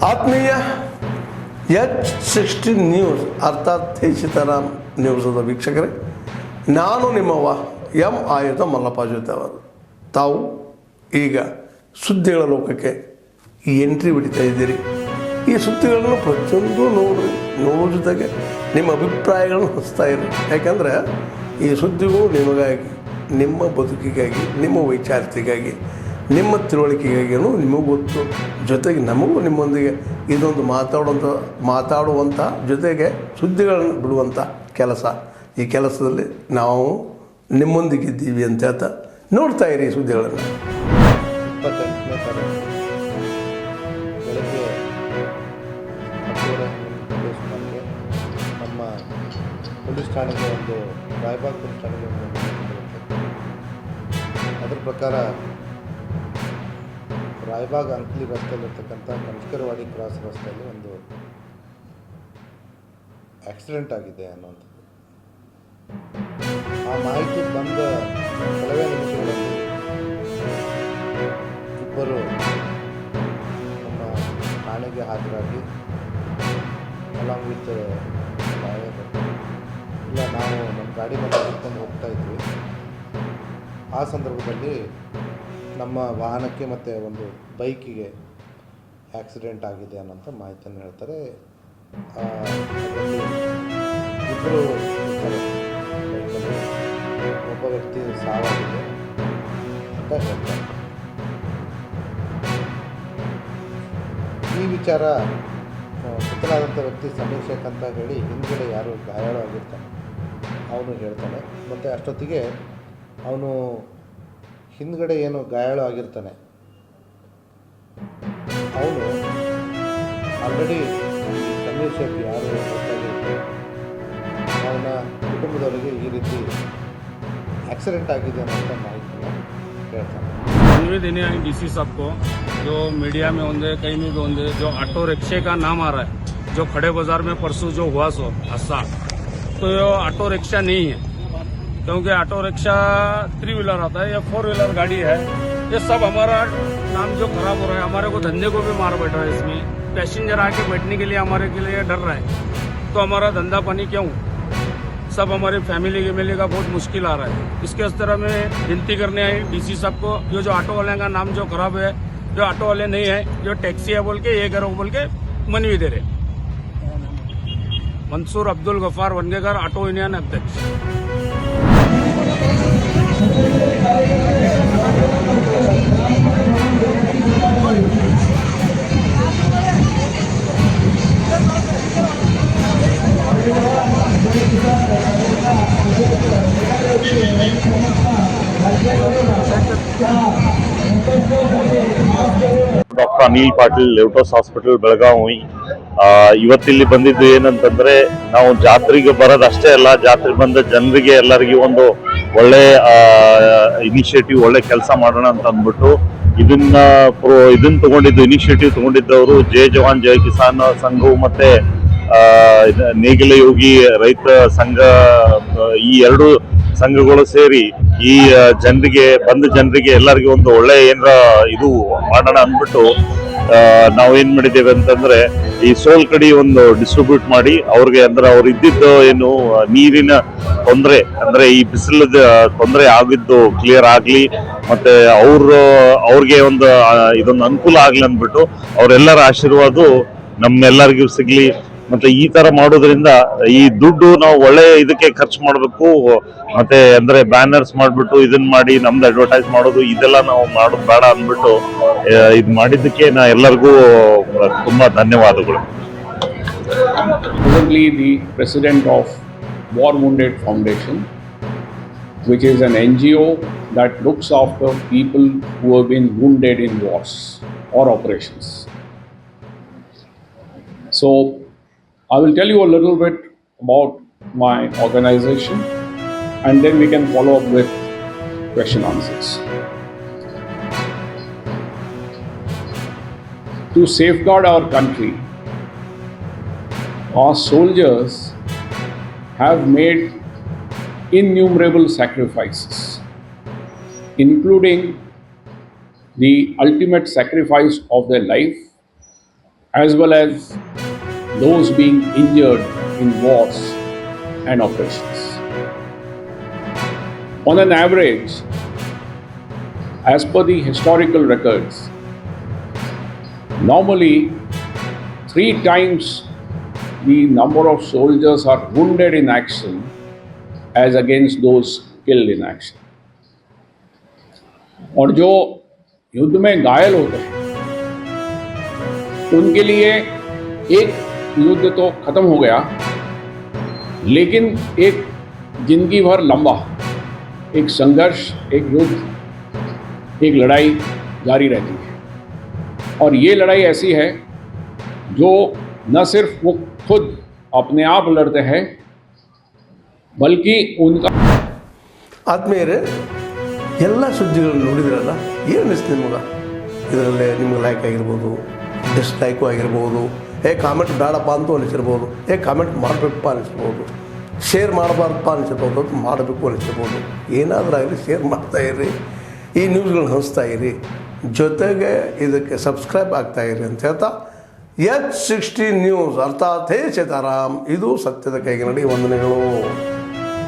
ಆತ್ಮೀಯ H16 news ಅರ್ಥಾತ್ ತೇಚಿತರಾಮ್ ನ್ಯೂಸದ ವೀಕ್ಷಕರೇ, ನಾನು ನಿಮ್ಮವ ಎಂ ಆಯುಧ ಮಲ್ಲಪ್ಪ ಜೊತೆ ಅವರು. ತಾವು ಈಗ ಸುದ್ದಿಗಳ ಲೋಕಕ್ಕೆ ಎಂಟ್ರಿ ಬಿಡ್ತಾ ಇದ್ದೀರಿ. ಈ ಸುದ್ದಿಗಳನ್ನು ಪ್ರತಿಯೊಂದು ನೋಡೋ ಜೊತೆಗೆ ನಿಮ್ಮ ಅಭಿಪ್ರಾಯಗಳನ್ನು ಹಚ್ತಾ ಇರಿ. ಯಾಕಂದರೆ ಈ ಸುದ್ದಿಗಳು ನಿಮಗಾಗಿ, ನಿಮ್ಮ ಬದುಕಿಗಾಗಿ, ನಿಮ್ಮ ವೈಚಾರಿಕೆಗಾಗಿ, ನಿಮ್ಮ ತಿಳುವಳಿಕೆಗಾಗಿಯೂ ನಿಮಗೂ ಗೊತ್ತು. ಜೊತೆಗೆ ನಮಗೂ ನಿಮ್ಮೊಂದಿಗೆ ಇದೊಂದು ಮಾತಾಡುವಂಥ ಜೊತೆಗೆ ಸುದ್ದಿಗಳನ್ನು ಬಿಡುವಂಥ ಕೆಲಸ. ಈ ಕೆಲಸದಲ್ಲಿ ನಾವು ನಿಮ್ಮೊಂದಿಗಿದ್ದೀವಿ ಅಂತ ಹೇಳ್ತಾ ನೋಡ್ತಾ ಇರಿ ಸುದ್ದಿಗಳನ್ನು. 28ನೇ ತಾರೀಕು ಬೆಳಗ್ಗೆ 10:30 ಸುಮಾರಿಗೆ ನಮ್ಮ ಪೊಲೀಸ್ ಠಾಣೆಗೆ ಒಂದು ರಾಯಬಾಗ್ ಪೊಲೀಸ್ ಠಾಣೆಗೆ ಒಂದು ಅದರ ಪ್ರಕಾರ ರಾಯಬಾಗ್ ಅಂಕ್ಲಿ ರಸ್ತೆಯಲ್ಲಿರ್ತಕ್ಕಂಥ ಕಂಚಕರವಾಡಿ ಕ್ರಾಸ್ ರಸ್ತೆಯಲ್ಲಿ ಒಂದು ಆಕ್ಸಿಡೆಂಟ್ ಆಗಿದೆ ಅನ್ನುವಂಥದ್ದು ಆ ಮಾಹಿತಿ ಬಂದ ಕೆಲವೇ ನಿಮಿಷಗಳಲ್ಲಿ ಇಬ್ಬರು ನಮ್ಮ ಠಾಣೆಗೆ ಹಾಜರಾಗಿ ಅಲಾಂಗ್ ವಿತ್ ಇಲ್ಲ ನಾವು ನಮ್ಮ ಗಾಡಿ ಮೇಲೆ ಹಿಡ್ಕೊಂಡು ಹೋಗ್ತಾ ಇದ್ವಿ. ಆ ಸಂದರ್ಭದಲ್ಲಿ ನಮ್ಮ ವಾಹನಕ್ಕೆ ಮತ್ತು ಒಂದು ಬೈಕಿಗೆ ಆಕ್ಸಿಡೆಂಟ್ ಆಗಿದೆ ಅನ್ನೋಂಥ ಮಾಹಿತಿಯನ್ನು ಹೇಳ್ತಾರೆ. ಅದರಲ್ಲಿ ಇಬ್ಬರು ಇರ್ತಾರೆ ಬೈಕಲ್ಲಿ, ಒಬ್ಬ ವ್ಯಕ್ತಿ ಸಾವಾಗಿದೆ ಅಂತ ಹೇಳ್ತಾರೆ. ಈ ವಿಚಾರ ಮೃತನಾದಂಥ ವ್ಯಕ್ತಿ ಸಮೀರ್ ಶೇಖ್ ಅಂತ ಹೇಳಿ ಹಿಂದ್ಗಡೆ ಯಾರು ಗಾಯಾಳಾಗಿರ್ತಾನೆ ಅವನು ಹೇಳ್ತಾನೆ. ಮತ್ತು ಅಷ್ಟೊತ್ತಿಗೆ ಅವನು ಹಿಂದ್ಗಡೆ ಏನು ಗಾಯಾಳು ಆಗಿರ್ತಾನೆ ಅವನು ಆಲ್ರೆಡಿ ಸಮೀರ್ ಶೇಖ್ ಯಾರು ಅವನ ಕುಟುಂಬದವರಿಗೆ ಈ ರೀತಿ ಆಕ್ಸಿಡೆಂಟ್ ಆಗಿದೆ ಅನ್ನೋಂಥ ಮಾಹಿತಿಯನ್ನು ಹೇಳ್ತಾನೆ. देने आई डीसी साहब को, जो मीडिया में होंगे कहीं भी होंगे, जो ऑटो रिक्शे का नाम आ रहा है, जो खड़े बाजार में परसों जो हुआ सो हादसा, तो ये ऑटो रिक्शा नहीं है, क्योंकि ऑटो रिक्शा 3 व्हीलर आता है या 4 व्हीलर गाड़ी है. ये सब हमारा नाम जो खराब हो रहा है, हमारे को धंधे को भी मार बैठा है. इसमें पैसेंजर आके बैठने के लिए हमारे के लिए डर रहा है, तो हमारा धंधा पानी क्यों, सब हमारी फैमिली के मिलने का बहुत मुश्किल आ रहा है. इसके इस तरह में विनती करने आई डीसी साहब को, जो ऑटो वाले का नाम जो खराब है, जो ऑटो वाले नहीं है, जो टैक्सी है बोल के ये करो बोल के मनवी दे रहे. मंसूर अब्दुल गफार वनगेकर, ऑटो यूनियन अध्यक्ष. ಡಾಕ್ಟರ್ ಅನಿಲ್ ಪಾಟೀಲ್, ಲೆವ್ಟೋಸ್ ಹಾಸ್ಪಿಟಲ್ ಬೆಳಗಾವಿ. ಇವತ್ತಿಲ್ಲಿ ಬಂದಿದ್ದು ಏನಂತಂದ್ರೆ, ನಾವು ಜಾತ್ರೆಗೆ ಬರೋದಷ್ಟೇ ಅಲ್ಲ, ಜಾತ್ರೆ ಬಂದ ಜನರಿಗೆ ಎಲ್ಲರಿಗೂ ಒಂದು ಒಳ್ಳೆ ಇನಿಷಿಯೇಟಿವ್, ಒಳ್ಳೆ ಕೆಲಸ ಮಾಡೋಣ ಅಂತ ಅಂದ್ಬಿಟ್ಟು ಇದನ್ನ ತಗೊಂಡಿದ್ದು, ಇನಿಷಿಯೇಟಿವ್ ತಗೊಂಡಿದ್ದವರು ಜೈ ಜವಾನ್ ಜೈ ಕಿಸಾನ್ ಸಂಘವು ಮತ್ತೆ ನೇಗಿಲ ಯೋಗಿ ರೈತ ಸಂಘ, ಈ ಎರಡು ಸಂಘಗಳು ಸೇರಿ ಈ ಜನರಿಗೆ ಎಲ್ಲರಿಗೂ ಒಂದು ಒಳ್ಳೆ ಏನರ ಇದು ಮಾಡೋಣ ಅಂದ್ಬಿಟ್ಟು ನಾವೇನ್ ಮಾಡಿದ್ದೇವೆ ಅಂತಂದ್ರೆ, ಈ ಸೋಲ್ ಕಡಿ ಒಂದು ಡಿಸ್ಟ್ರಿಬ್ಯೂಟ್ ಮಾಡಿ ಅವ್ರಿಗೆ, ಅಂದ್ರೆ ಅವ್ರು ಇದ್ದಿದ್ದು ಏನು ನೀರಿನ ತೊಂದರೆ, ಅಂದ್ರೆ ಈ ಬಿಸಿಲದ ತೊಂದರೆ ಆಗಿದ್ದು ಕ್ಲಿಯರ್ ಆಗ್ಲಿ, ಮತ್ತೆ ಅವ್ರಿಗೆ ಒಂದು ಇದೊಂದು ಅನುಕೂಲ ಆಗ್ಲಿ ಅಂದ್ಬಿಟ್ಟು ಅವರೆಲ್ಲರ ಆಶೀರ್ವಾದ ನಮ್ಮೆಲ್ಲರಿಗೂ ಸಿಗ್ಲಿ. ಮತ್ತೆ ಈ ತರ ಮಾಡೋದ್ರಿಂದ ಈ ದುಡ್ಡು ನಾವು ಒಳ್ಳೆ ಇದಕ್ಕೆ ಖರ್ಚು ಮಾಡಬೇಕು. ಮತ್ತೆ ಅಂದ್ರೆ ಬ್ಯಾನರ್ಸ್ ಮಾಡ್ಬಿಟ್ಟು ಇದನ್ನ ಮಾಡಿ ನಮ್ದು ಅಡ್ವರ್ಟೈಸ್ ಮಾಡೋದು ಇದೆಲ್ಲ ನಾವು ಮಾಡೋದು ಬೇಡ ಅಂದ್ಬಿಟ್ಟು ಇದು ಮಾಡಿದ್ದಕ್ಕೆ ನಾ ಎಲ್ಲರಿಗೂ ತುಂಬಾ ಧನ್ಯವಾದಗಳು. Presently the president of War Wounded Foundation, which is an NGO that looks after people who have been wounded in wars or operations. So I will tell you a little bit about my organization, and then we can follow up with question answers. To safeguard our country, our soldiers have made innumerable sacrifices, including the ultimate sacrifice of their life as well as those being injured in wars and operations. On an average, as per the historical records, normally 3 times the number of soldiers are wounded in action as against those killed in action. और जो युद्ध में घायल होते हैं उनके लिए एक युद्ध तो खत्म हो गया, लेकिन एक जिंदगी भर लंबा एक संघर्ष, एक युद्ध, एक लड़ाई जारी रहती है। और ये लड़ाई ऐसी है जो न सिर्फ वो खुद अपने आप लड़ते हैं, बल्कि उनका ಆದ್ಮೇಲೆ ಎಲ್ಲ ಸುದ್ದಿಗಳನ್ನು ನೋಡಿದ್ರಲ್ಲ, ಏನು ಅನಿಸ್ತು ನಿಮ್ಗೆ? ಇದರಲ್ಲೇ ನಿಮ್ಗೆ ಲೈಕ್ ಆಗಿರ್ಬೋದು, ಡಿಸ್ಲೈಕು ಆಗಿರ್ಬೋದು, ಕಾಮೆಂಟ್ ಬೇಡಪ್ಪ ಅಂತೂ ಅನಿಸಿರ್ಬೋದು, ಕಾಮೆಂಟ್ ಮಾಡಬೇಕಪ್ಪ ಅನಿಸಿರ್ಬೋದು, ಶೇರ್ ಮಾಡಬಾರ್ದಪ್ಪ ಅನಿಸಿರ್ಬೋದು, ಅದು ಮಾಡಬೇಕು ಅನಿಸಿರ್ಬೋದು. ಏನಾದರೂ ಆಗಲಿ ಶೇರ್ ಮಾಡ್ತಾಯಿರಿ, ಈ ನ್ಯೂಸ್ಗಳನ್ನ ಹಂಚ್ತಾ ಇರಿ, ಜೊತೆಗೆ ಇದಕ್ಕೆ ಸಬ್ಸ್ಕ್ರೈಬ್ ಆಗ್ತಾಯಿರಿ ಅಂತ ಹೇಳ್ತಾ H16 ನ್ಯೂಸ್ ಅರ್ಥಾತ್ ಹೇ ಸೀತಾರಾಮ್, ಇದು ಸತ್ಯದ ಕೈಗೆ ನಡಿ. ವಂದನೆಗಳು.